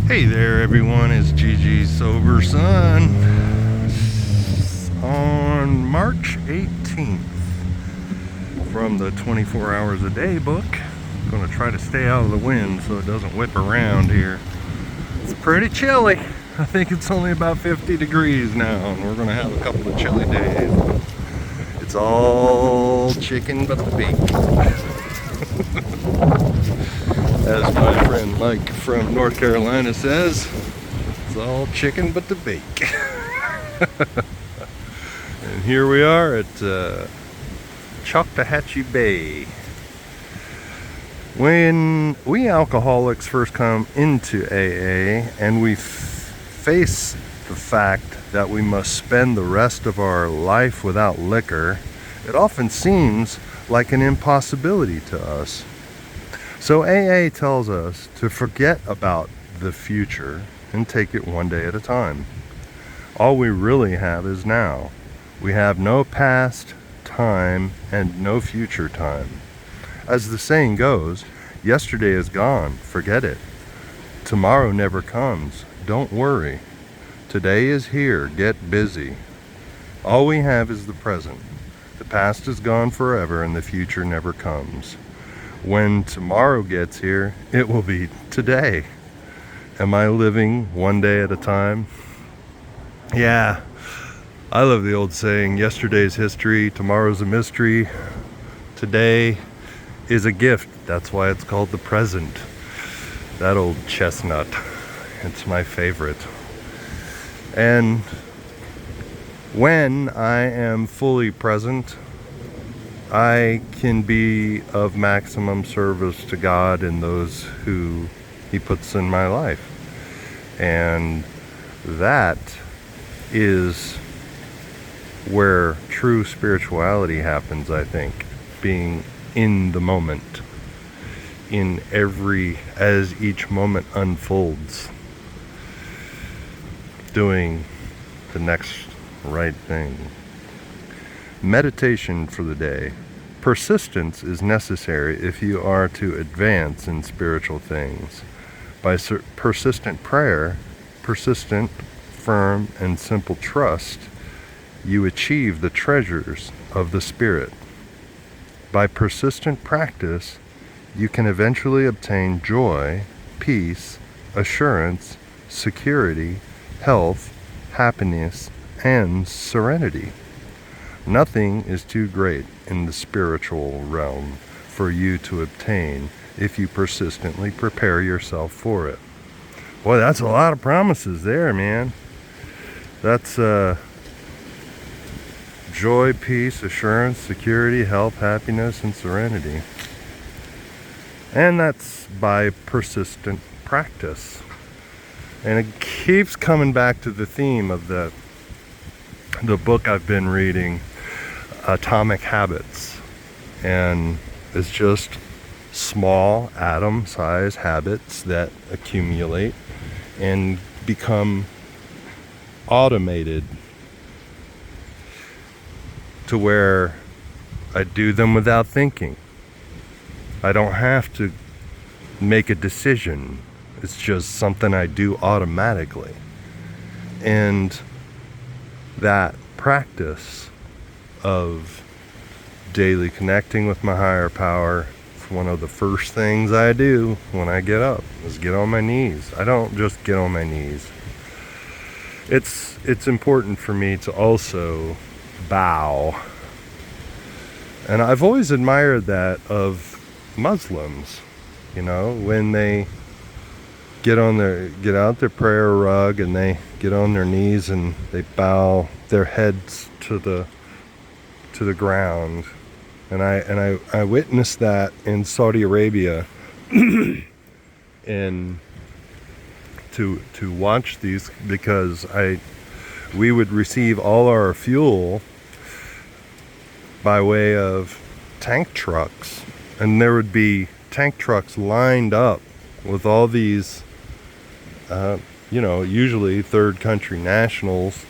Hey there everyone, it's Gigi Sober Sun on March 18th from the 24 Hours a Day book. I'm going to try to stay out of the wind so it doesn't whip around here. It's pretty chilly. I think it's only about 50 degrees now, and we're going to have a couple of chilly days. It's all chicken but the beak. As my friend Mike from North Carolina says, it's all chicken but the bake. And here we are at Choctawhatchee Bay. When we alcoholics first come into AA and we face the fact that we must spend the rest of our life without liquor, it often seems like an impossibility to us. So AA tells us to forget about the future and take it one day at a time. All we really have is now. We have no past time and no future time. As the saying goes, yesterday is gone, forget it. Tomorrow never comes, don't worry. Today is here, get busy. All we have is the present. The past is gone forever and the future never comes. When tomorrow gets here, it will be today. Am I living one day at a time? Yeah, I love the old saying, yesterday's history, tomorrow's a mystery. Today is a gift. That's why it's called the present. That old chestnut, it's my favorite. And when I am fully present, I can be of maximum service to God and those who He puts in my life. And that is where true spirituality happens, I think. Being in the moment, as each moment unfolds, doing the next right thing. Meditation for the day. Persistence is necessary if you are to advance in spiritual things. By persistent prayer, persistent, firm, and simple trust, you achieve the treasures of the Spirit. By persistent practice, you can eventually obtain joy, peace, assurance, security, health, happiness, and serenity. Nothing is too great in the spiritual realm for you to obtain if you persistently prepare yourself for it. Boy, that's a lot of promises there, man. That's joy, peace, assurance, security, health, happiness, and serenity. And that's by persistent practice. And it keeps coming back to the theme of the book I've been reading, Atomic Habits. And it's just small atom-sized habits that accumulate and become automated to where I do them without thinking. I don't have to make a decision. It's just something I do automatically. And that practice of daily connecting with my higher power, it's one of the first things I do when I get up, is get on my knees. I don't just get on my knees. It's important for me to also bow. And I've always admired that of Muslims, when they get out their prayer rug and they get on their knees and they bow their heads to the ground. And I witnessed that in Saudi Arabia and to watch these, because we would receive all our fuel by way of tank trucks, and there would be tank trucks lined up with all these usually third country nationals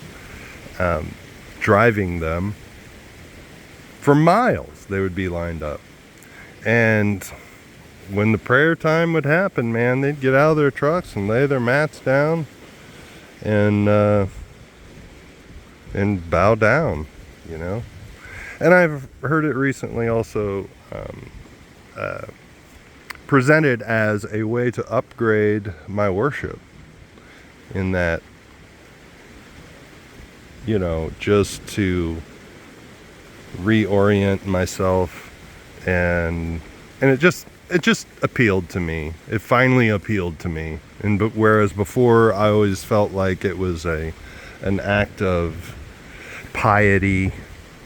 driving them. For miles they would be lined up, and when the prayer time would happen, man, they'd get out of their trucks and lay their mats down and bow down, you know. And I've heard it recently also presented as a way to upgrade my worship, in that, you know, just to reorient myself, and it just appealed to me. It finally appealed to me. And but whereas before I always felt like it was an act of piety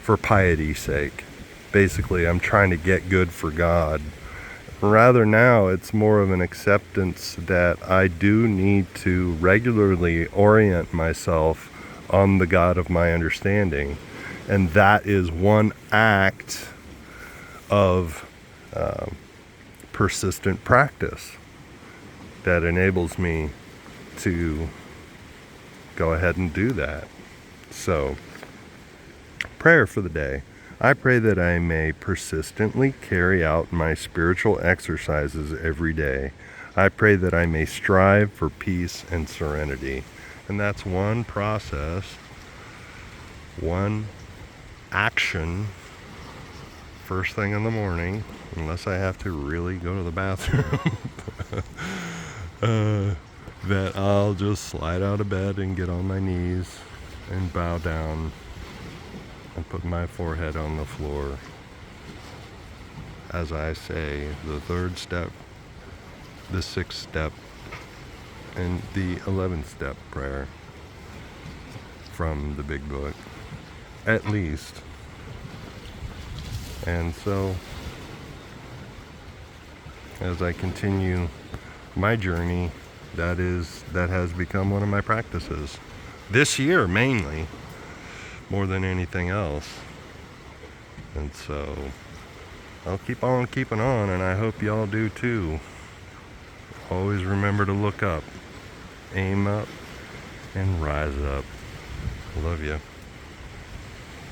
for piety's sake. Basically, I'm trying to get good for God. Rather now, it's more of an acceptance that I do need to regularly orient myself on the God of my understanding. And that is one act of persistent practice that enables me to go ahead and do that. So, prayer for the day. I pray that I may persistently carry out my spiritual exercises every day. I pray that I may strive for peace and serenity. And that's one process, one action, first thing in the morning, unless I have to really go to the bathroom, that I'll just slide out of bed and get on my knees and bow down and put my forehead on the floor as I say the third step, the sixth step, and the 11th step prayer from the big book, at least. And so, as I continue my journey, that has become one of my practices this year, mainly, more than anything else. And so I'll keep on keeping on, and I hope y'all do too. Always remember to look up, aim up, and rise up. Love you.